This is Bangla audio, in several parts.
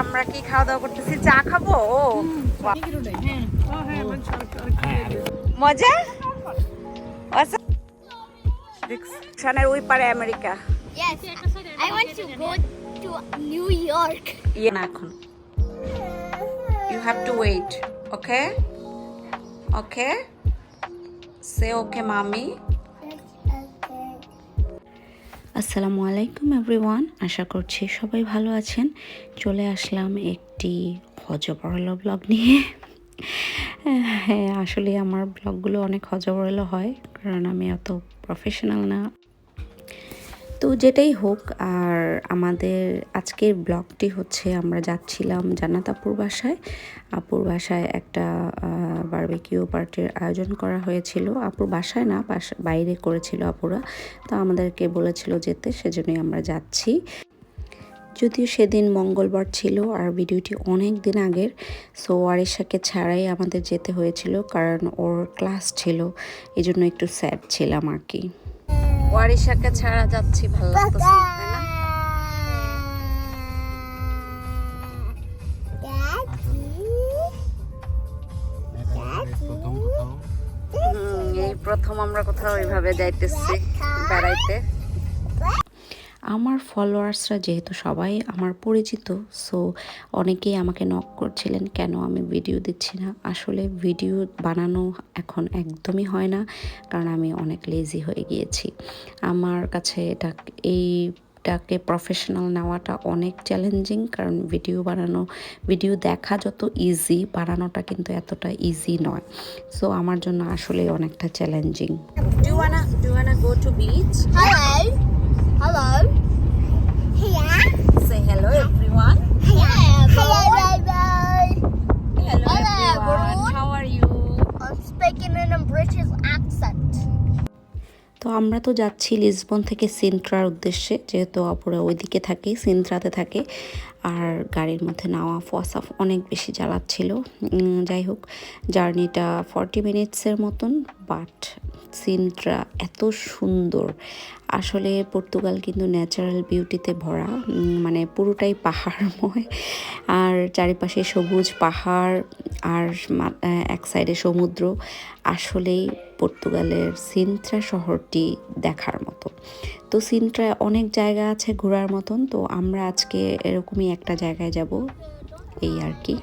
আমরা কি খাওয়া দাওয়া করতেছি, চা খাবো। ও মজা সানের ওই পারে America. Yes, I want to go to New York. ইয়ে না এখন, you have to wait, okay? Okay? Say okay, mommy. আসসালামু আলাইকুম এভরিওয়ান, আশা করছি সবাই ভালো আছেন। চলে আসলাম একটি হজবরল ব্লগ নিয়ে। হ্যাঁ, আসলে আমার ব্লগগুলো অনেক হজবরল হয়, কারণ আমি অত প্রফেশনাল না। তো যেটাই হোক, আর আমাদের আজকের ব্লগটি হচ্ছে আমরা যাচ্ছিলাম জান্নাত আপুর বাসায়। আপুর বাসায় একটা বারবিকিউ পার্টির আয়োজন করা হয়েছিল। আপুর বাসায় না, বাইরে করেছিল আপুরা, তো আমাদেরকে বলেছিল যেতে, সেজন্যই আমরা যাচ্ছি। যদিও সেদিন মঙ্গলবার ছিল আর ভিডিওটি অনেক দিন আগের, সো আরিশাকে ছাড়াই আমাদের যেতে হয়েছিল, কারণ ওর ক্লাস ছিল, এই জন্য একটু স্যাড ছিলাম আর কি। ওয়ারিশাকে ছাড়া যাচ্ছি, ভালো লাগতেছে তাই না? এই প্রথম আমরা কোথাও এইভাবে যাইতেছি বেড়াইতে। আমার ফলোয়ার্সরা যেহেতু সবাই আমার পরিচিত, সো অনেকেই আমাকে নক করছিলেন কেন আমি ভিডিও দিচ্ছি না। আসলে ভিডিও বানানো এখন একদমই হয় না, কারণ আমি অনেক লেজি হয়ে গিয়েছি। আমার কাছে এইটাকে প্রফেশনাল নেওয়াটা অনেক চ্যালেঞ্জিং, কারণ ভিডিও দেখা যত ইজি, বানানোটা কিন্তু এতটা ইজি নয়। সো আমার জন্য আসলে অনেকটা challenging. Do you wanna go to beach? Hello. Hello. Say hello everyone. Hello. Hello Hello, everyone. everyone. How are you? I'm speaking in a British accent. তো আমরা তো যাচ্ছি লিসবন থেকে সিন্ট্রার উদ্দেশ্যে, যেহেতু অপরা ওইদিকে থাকে, সিন্ট্রাতে থাকে। আর গাড়ির মধ্যে নাওয়া ফসাফ অনেক বেশি জ্বালাচ্ছিল। যাই হোক, জার্নিটা 40 মিনিটসের মতন, বাট সিন্ট্রা এত সুন্দর। আসলে পর্তুগাল কিন্তু ন্যাচারাল বিউটিতে ভরা, মানে পুরোটাই পাহাড়ময়, আর চারিপাশে সবুজ পাহাড়, আর এক সাইডে সমুদ্র। আসলেই পর্তুগালের সিন্ট্রা শহরটি দেখার মতো। তো সিন্ট্রায় অনেক জায়গা আছে ঘোরার মতন, তো আমরা আজকে এরকমই একটা জায়গায় যাব, এই আর কি।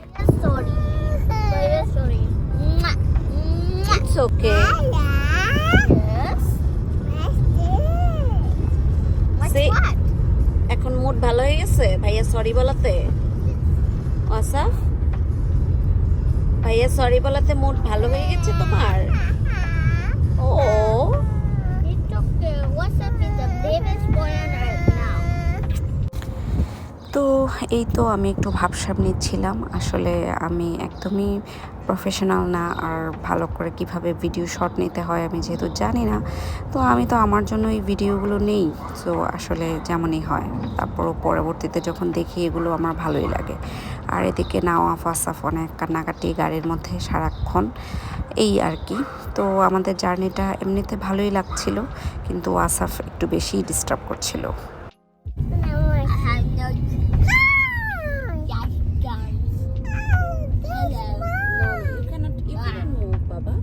Sorry. Sorry. It's okay. Yes. Say- What? এখন মুড ভালো হয়ে গেছে ভাইয়া সরি বলাতে? আসাফ ভাইয়া সরি বলাতে মুড ভালো হয়ে গেছে তোমার? ও It's okay. What's up is the baby's boy on earth now? তো এই তো আমি একটু ভাবসাব নিচ্ছিলাম। আসলে আমি একদমই প্রফেশনাল না, আর ভালো করে কিভাবে ভিডিও শট নিতে হয় আমি যেহেতু জানি না, তো আমি তো আমার জন্য এই ভিডিওগুলো নেই। সো আসলে যেমনই হয়, তারপরও পরবর্তীতে যখন দেখি এগুলো আমার ভালোই লাগে। আর এদিকে নাওয়া ফাসাফ অনেক কান্নাকাটি গাড়ির মধ্যে সারাক্ষণ, এই আর কি। তো আমাদের জার্নিটা এমনিতে ভালোই লাগছিল, কিন্তু আসাফ একটু বেশি ডিস্টার্ব করছিল। I have no. Yes, guys. Hello. You cannot move, Baba.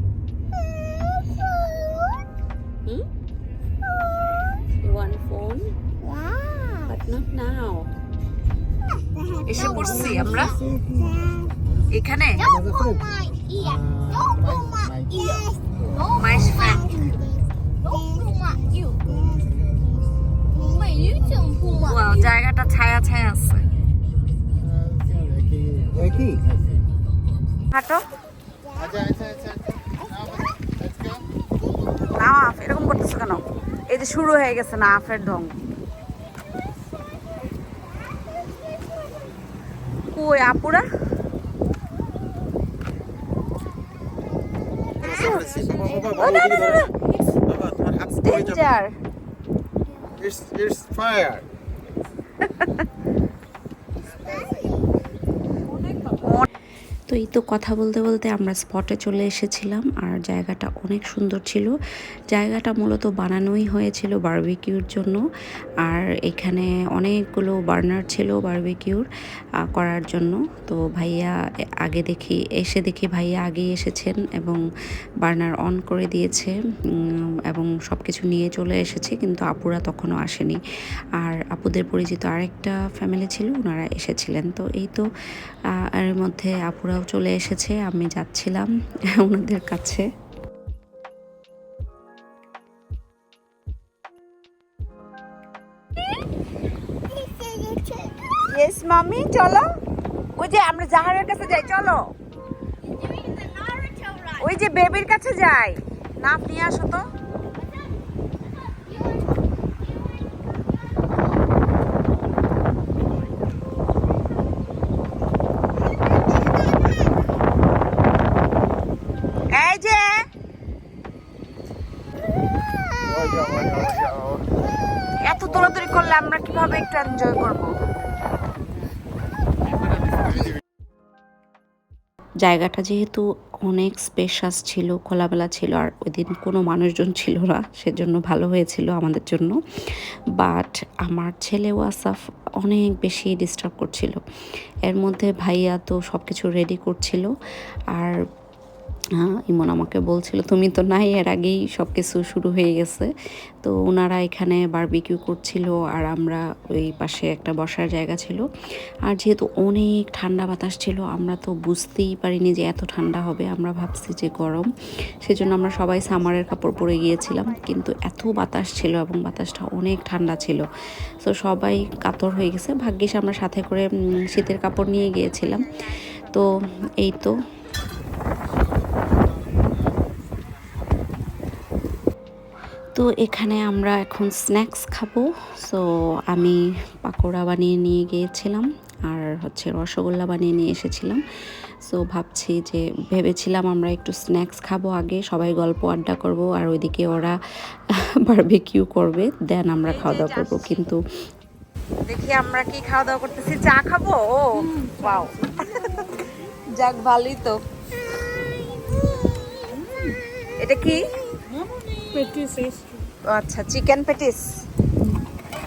You want phone? But not now. এসে পড়ছি আমরা এখানে। Don't pull my ear. Don't pull my ear. Don't My pull friend. Don't pull my ear. Wait, you don't pull my wow, ear. জায়গাটা ছায়া ছায়া আছে। হাঁটো না, আফ এরকম করতেছো কেন? এই যে শুরু হয়ে গেছে না আফের ঢং। কই আপুরা? ডেঞ্জার। It's fire. তো তো এই তো কথা বলতে বলতে আমরা স্পটে চলে এসেছিলাম, আর জায়গাটা অনেক সুন্দর ছিল। জায়গাটা মূলত বানানোই হয়েছিল বারবিকিউর জন্য, আর এখানে অনেকগুলো বার্নার ছিল বারবিকিউর করার জন্য। তো ভাইয়া দেখি ভাইয়া আগেই এসেছেন এবং বার্নার অন করে দিয়েছে এবং সব কিছু নিয়ে চলে এসেছে, কিন্তু আপুরা তখনও আসেনি। আর আপুদের পরিচিত আরেকটা ফ্যামিলি ছিল, ওনারা এসেছিলেন। তো এই তো এর মধ্যে আপুরাও চলে এসেছে, আমি যাচ্ছিলাম ওনাদের কাছে। ইয়েস মামি, চলো ওই যে আমরা জাহারের কাছে যাই, চলো ওই যে বেবির কাছে যাই। নাপ নিয়ে আসো তো। এই যে এত দৌড়াদৌড়ি করলে আমরা কিভাবে একটু এনজয় করবো? জায়গাটা যেহেতু অনেক স্পেশাস ছিল, খোলামেলা ছিল, আর ওই দিন কোনো মানুষজন ছিল না, সেজন্য ভালো হয়েছিল আমাদের জন্য। বাট আমার ছেলে ওয়াসাফ অনেক বেশি ডিস্টার্ব করছিল। এর মধ্যে ভাইয়া তো সব কিছু রেডি করছিল, আর ইমন আমাকে বলছিল তুমি তো নাই, এর আগেই সব কিছু শুরু হয়ে গেছে। তো ওনারা এখানে বারবিকিউ করছিল, আর আমরা ওই পাশে একটা বসার জায়গা ছিল। আর যেহেতু অনেক ঠান্ডা বাতাস ছিল, আমরা তো বুঝতেই পারিনি যে এত ঠান্ডা হবে, আমরা ভাবছি যে গরম, সেজন্য আমরা সবাই সামারের কাপড় পরে গিয়েছিলাম। কিন্তু এত বাতাস ছিল এবং বাতাসটা অনেক ঠান্ডা ছিল, তো সবাই কাতর হয়ে গেছে। ভাগ্যিস আমরা সাথে করে শীতের কাপড় নিয়ে গিয়েছিলাম। তো এই তো এখানে আমরা এখন স্ন্যাক্স খাবো। সো আমি পাকোড়া বানিয়ে নিয়ে গিয়েছিলাম, আর হচ্ছে রসগোল্লা বানিয়ে নিয়ে এসেছিলাম। সো ভেবেছিলাম আমরা একটু স্ন্যাক্স খাবো, আগে সবাই গল্প আড্ডা করব, আর ওইদিকে ওরা বারবিকিউ করবে, দেন আমরা খাওয়া দাওয়া করবো। কিন্তু দেখি আমরা কি খাওয়া দাওয়া করতেছি, চা খাবো। ও ওয়াও, যাক ভালোই তো। এটা কি? আচ্ছা, চিকেন পেটিস,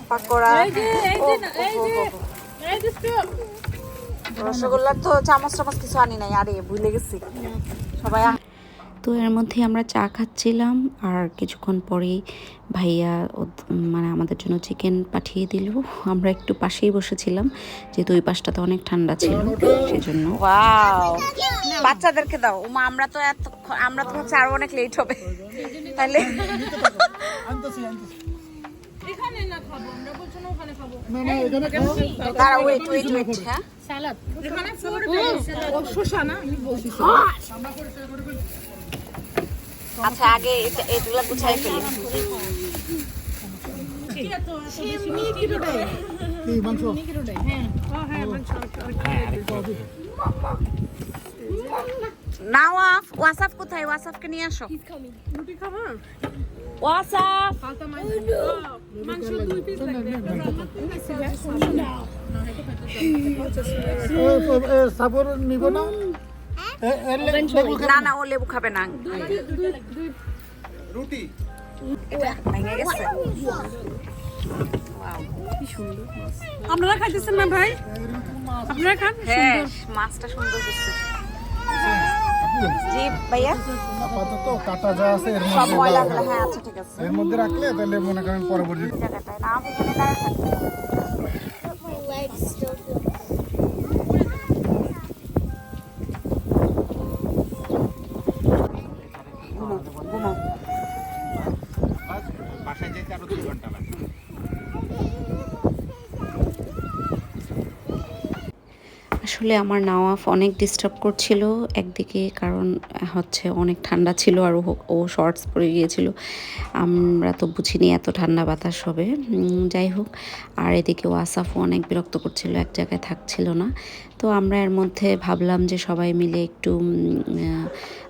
পাকোড়া, রসগোল্লা। তো চামচ টামচ কিছু আনি নাই, আরে ভুলে গেছি সবাই। তো এর মধ্যে আমরা চা খাচ্ছিলাম, আর কিছুক্ষণ পরেই ভাইয়া মানে আমাদের জন্য চিকেন পাঠিয়ে দিল। আমরা একটু পাশেই বসেছিলাম, যেহেতু ওই পাশটাতে অনেক ঠান্ডা ছিল, সেজন্য। ওয়াও, বাচ্চাদেরকে দাও। উমা, আমরা তো ভাবছি আরো অনেক লেট হবে, তাহলে দাঁড়া, ওয়েট, হ্যাঁ আচ্ছা, আগে এগুলা গুছাই ফেলি। নাওয়াফ, ওয়াসাফ কোথায়? ওয়াসাফকে নিয়ে আসো। ওয়াসাফ, না না, ও লেবু খাবে না। রুটি এটা ভেঙে গেছে। আপনারা খাইতেছেন না ভাই? আপনারা খান। হ্যাঁ, মাছটা সুন্দর দিচ্ছে। জি ভাইয়া, আপাতত কাটা যা আছে এর সব মধ্যে ময়লা দাও। গুলো, হ্যাঁ আচ্ছা ঠিক আছে। এর মধ্যে রাখলে তাহলে মনে করেন পরবর্তী জায়গাটায় না, আমি এখানে দাঁড়ায় থাকি। My legs still feel বাসায় যেতে আরো 2 ঘন্টা লাগবে। আসলে আমার নাওয়াফ অনেক ডিস্টার্ব করছিল একদিকে, কারণ হচ্ছে অনেক ঠান্ডা ছিল, আর ও শর্টস পরে গিয়েছিল। আমরা তো বুঝিনি এত ঠান্ডা বাতাস হবে। যাই হোক, আর এদিকে ওয়াসাফও অনেক বিরক্ত করছিল, এক জায়গায় থাকছিল না। তো আমরা এর মধ্যে ভাবলাম যে সবাই মিলে একটু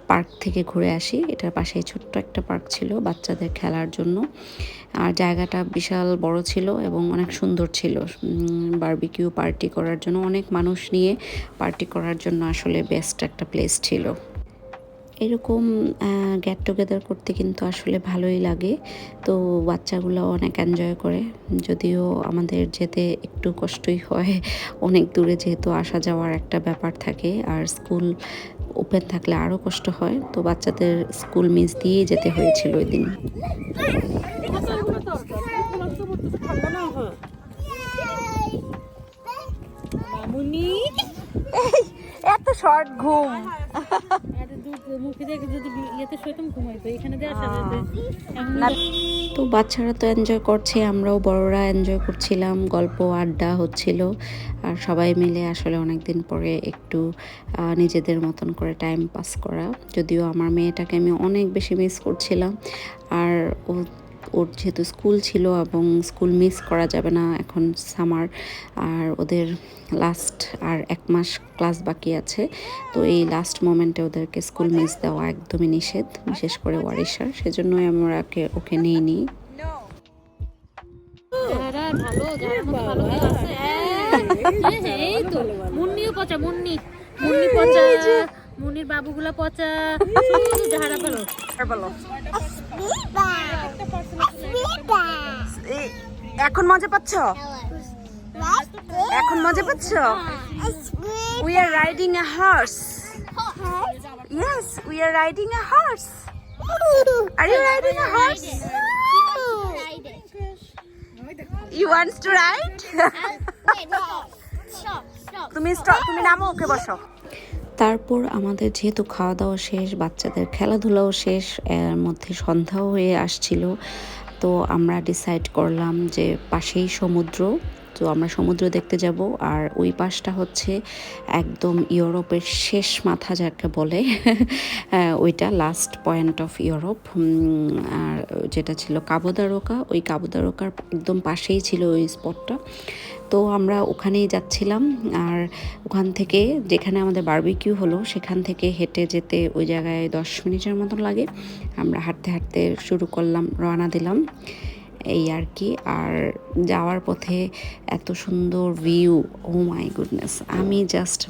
পার্ক থেকে ঘুরে আসি। এটার পাশেই ছোট্ট একটা পার্ক ছিল বাচ্চাদের খেলার জন্য, আর জায়গাটা বিশাল বড় ছিল এবং অনেক সুন্দর ছিল। বারবিকিউ পার্টি করার জন্য, অনেক মানুষ নিয়ে পার্টি করার জন্য আসলে বেস্ট একটা প্লেস ছিল। এরকম গেট টুগেদার করতে কিন্তু আসলে ভালোই লাগে। তো বাচ্চাগুলো অনেক এনজয় করে, যদিও আমাদের যেতে একটু কষ্টই হয়, অনেক দূরে যেহেতু আসা যাওয়ার একটা ব্যাপার থাকে, আর স্কুল ওপেন থাকলে আরও কষ্ট হয়। তো বাচ্চাদের স্কুল মিস দিয়েই যেতে হয়েছিল ওই দিন। মামুনি এত শর্ট ঘুম। মুখে দেখে যদি ইয়েতে শুইতাম ঘুমাইতো, এখানে দিয়ে আসা যেতে তো বাচ্চারা তো এনজয় করছে, আমরাও বড়রা এনজয় করছিলাম, গল্প আড্ডা হচ্ছিল, আর সবাই মিলে আসলে অনেক দিন পরে একটু নিজেদের মতন করে টাইম পাস করা। যদিও আমার মেয়েটাকে আমি অনেক বেশি মিস করছিলাম, আর ওর যেহেতু স্কুল ছিল এবং স্কুল মিস করা যাবে না, এখন সামার, আর ওদের লাস্ট আর 1 মাস ক্লাস বাকি আছে। তো এই লাস্ট মোমেন্টে ওদেরকে স্কুল মিস দেওয়া একদমই নিষেধ, বিশেষ করে ওয়ারিশার, সেজন্যই আমরা ওকে নিয়ে নিই। যারা ভালো, যারা ভালো আছে। এই তো মুন্নিও পচা, মুন্নি পচা, মুন্নির বাবুগুলা পচা, যারা ভালো। আর বলো, এখন মজা পাচ্ছ? এখন মজা পাচ্ছ? We are riding a horse. Yes, we are riding a horse. Are you riding a horse? You want to ride? Wait, stop. তুমি নামো, ওকে বসো। তারপর আমাদের যেহেতু খাওয়া দাওয়া শেষ, বাচ্চাদের খেলাধুলাও শেষ, এর মধ্যে সন্ধ্যাও হয়ে আসছিল। তো আমরা ডিসাইড করলাম যে পাশেই সমুদ্র, তো আমরা সমুদ্র দেখতে যাব। আর ওই পাশটা হচ্ছে একদম ইউরোপের শেষ মাথা যাকে বলে, ওইটা লাস্ট পয়েন্ট অফ ইউরোপ। আর যেটা ছিল কাবো দা রোকা, ওই কাবো দা রোকার একদম পাশেই ছিল ওই স্পটটা। তো আমরা ওখানেই যাচ্ছিলাম, আর ওখান থেকে যেখানে আমাদের বারবিকিউ হলো সেখান থেকে হেঁটে যেতে ওই জায়গায় 10 মিনিটের মতন লাগে। আমরা হাঁটতে হাঁটতে শুরু করলাম, রওনা দিলাম, এই আর কি। আর যাওয়ার পথে এত সুন্দর ভিউ, ও মাই গুডনেস, আমি জাস্ট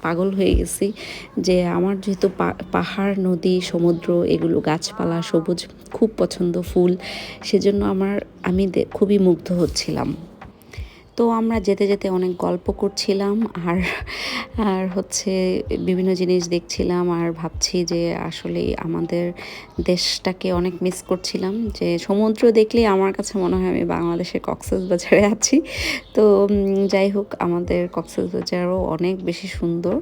পাগল হয়ে গেছি। যে আমার যেহেতু পাহাড়, নদী, সমুদ্র, এগুলো গাছপালা, সবুজ খুব পছন্দ, ফুল, সেজন্য আমি খুবই মুগ্ধ হচ্ছিলাম। তো আমরা যেতে যেতে অনেক গল্প করছিলাম, আর হচ্ছে বিভিন্ন জিনিস দেখছিলাম, আর ভাবছি যে আসলে আমাদের দেশটাকে অনেক মিস করছিলাম। যে সমুদ্র দেখলেই আমার কাছে মনে হয় আমি বাংলাদেশের কক্সবাজারে আছি। তো যাই হোক, আমাদের কক্সবাজারও অনেক বেশি সুন্দর।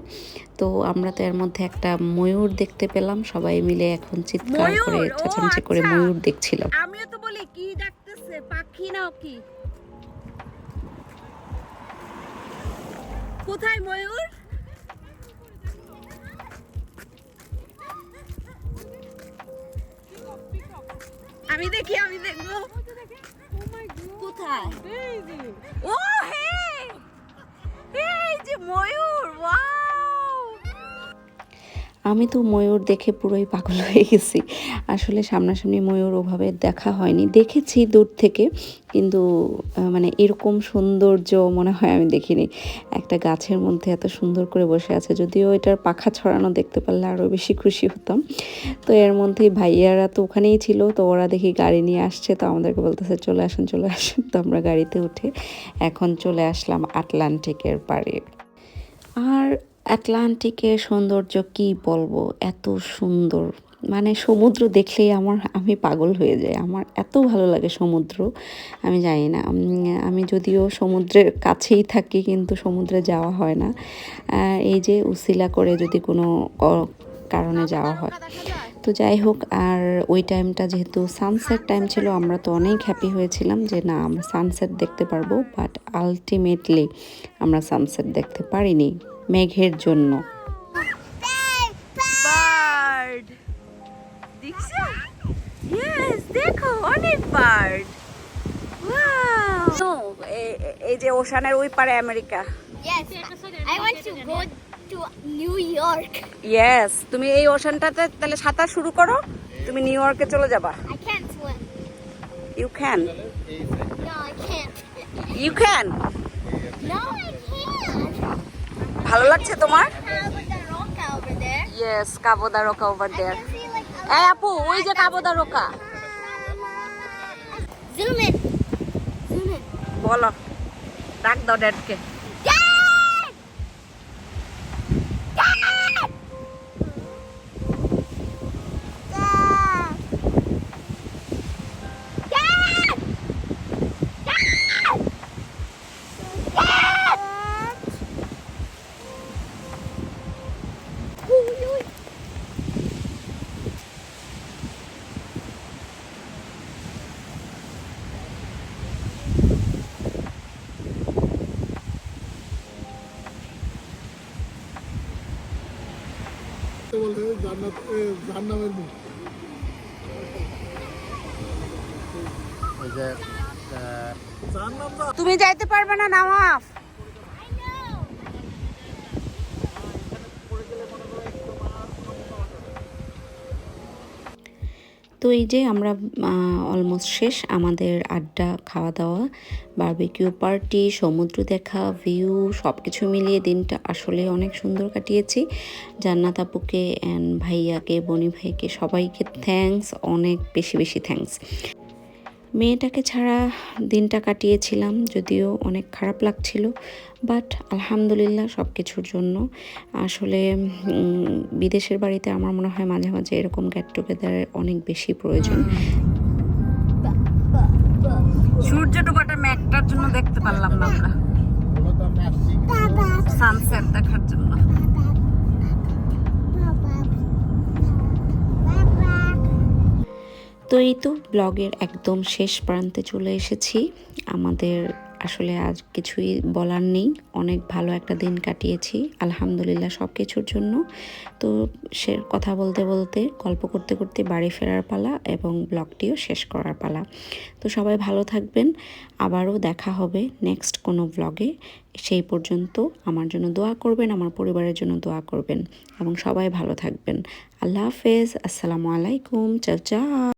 তো আমরা তো এর মধ্যে একটা ময়ূর দেখতে পেলাম, সবাই মিলে এখন চিৎকার করে চেঁচামেচি করে ময়ূর দেখছিলাম। আমিও তো বলি কি ডাকতেছে, পাখি না কি? কোথায় ময়ূর? আমি দেখবো কোথায়? ও হে, এই যে ময়ূর, ওয়াও! আমি তো ময়ূর দেখে পুরোই পাগল হয়ে গেছি। আসলে সামনাসামনি ময়ূর ওভাবে দেখা হয়নি, দেখেছি দূর থেকে, কিন্তু মানে এরকম সৌন্দর্য মনে হয় আমি দেখিনি। একটা গাছের মধ্যে এত সুন্দর করে বসে আছে, যদিও এটার পাখা ছড়ানো দেখতে পারলে আরও বেশি খুশি হতাম। তো এর মধ্যেই ভাইয়ারা তো ওখানেই ছিল, তো ওরা দেখি গাড়ি নিয়ে আসছে, তো আমাদেরকে বলতেছে চলে আসেন। তো আমরা গাড়িতে উঠে এখন চলে আসলাম আটলান্টিকের পাড়ে। আর আটলান্টিকের সৌন্দর্য কি বলবো, এত সুন্দর, মানে সমুদ্র দেখলেই আমি পাগল হয়ে যাই। আমার এত ভালো লাগে সমুদ্র, আমি জানি না, আমি যদিও সমুদ্রের কাছেই থাকি কিন্তু সমুদ্রে যাওয়া হয় না। এই যে উসিলা করে যদি কোনো কারণে যাওয়া হয়। তো যাই হোক, আর ওই টাইমটা যেহেতু সানসেট টাইম ছিল, আমরা তো অনেক হ্যাপি হয়েছিলাম যে না আমরা সানসেট দেখতে পারবো, বাট আলটিমেটলি আমরা সানসেট দেখতে পারিনি মেঘের জন্য। বার্ড দেখছো? ইয়েস, দেখো অনেক বার্ড। ওয়াও! এই যে ওশানের ওই পারে America. Yes, I want to go to New York. Yes, তুমি এই ওশানটাতে তাহলে সাঁতার শুরু করো, তুমি নিউ ইয়র্কে চলে যাবা। I can't swim. You can, No, I can't. You can. No, I can't. ভালো লাগছে তোমার? How about the rock over there? Yes, Cabo da Roca over I there. can see like a এই আপু, ওই যে Cabo da Roca. Zoom in. Zoom in. বলো, ডাক দাও ড্যাডকে। Dad! Dad! Dad! Dad! Dad! Dad! Uy. জাহান্নামের মুখ। ওই যে জাহান্নাম না। তুমি যাইতে পারবে না নামাফ। I know. তো এই যে আমরা অলমোস্ট শেষ আমাদের আড্ডা, খাওয়া দাওয়া, বারবিকিউ পার্টি, সমুদ্র দেখা, ভিউ সব কিছু মিলিয়ে দিনটা আসলে অনেক সুন্দর কাটিয়েছি। জান্নাত আপুকে অ্যান্ড ভাইয়াকে, বনি ভাইকে, সবাইকে থ্যাঙ্কস, অনেক বেশি বেশি থ্যাঙ্কস। মেয়েটাকে ছাড়া দিনটা কাটিয়েছিলাম, যদিও অনেক খারাপ লাগছিল, বাট আলহামদুলিল্লাহ সব কিছুর জন্য। আসলে বিদেশের বাড়িতে আমার মনে হয় মাঝে মাঝে এরকম গেট টুগেদারের অনেক বেশি প্রয়োজন। সূর্য ডোবাটা মেঘটার জন্য দেখতে পারলাম না আমরা, ওগুলো তো আমি আসছি সানসেট দেখার জন্য। তো এই তো ব্লগের একদম শেষ প্রান্তে চলে এসেছি। আমাদের আসলে আজ কিছুই বলার নেই, অনেক ভালো একটা দিন কাটিয়েছি আলহামদুলিল্লাহ সব কিছুর জন্য। তো সে কথা বলতে বলতে, গল্প করতে করতে বাড়ি ফেরার পালা এবং ব্লগটিও শেষ করার পালা। তো সবাই ভালো থাকবেন, আবারও দেখা হবে নেক্সট কোনো ব্লগে। সেই পর্যন্ত আমার জন্য দোয়া করবেন, আমার পরিবারের জন্য দোয়া করবেন এবং সবাই ভালো থাকবেন। আল্লাহ হাফেজ, আসসালামু আলাইকুম, চাও চাও।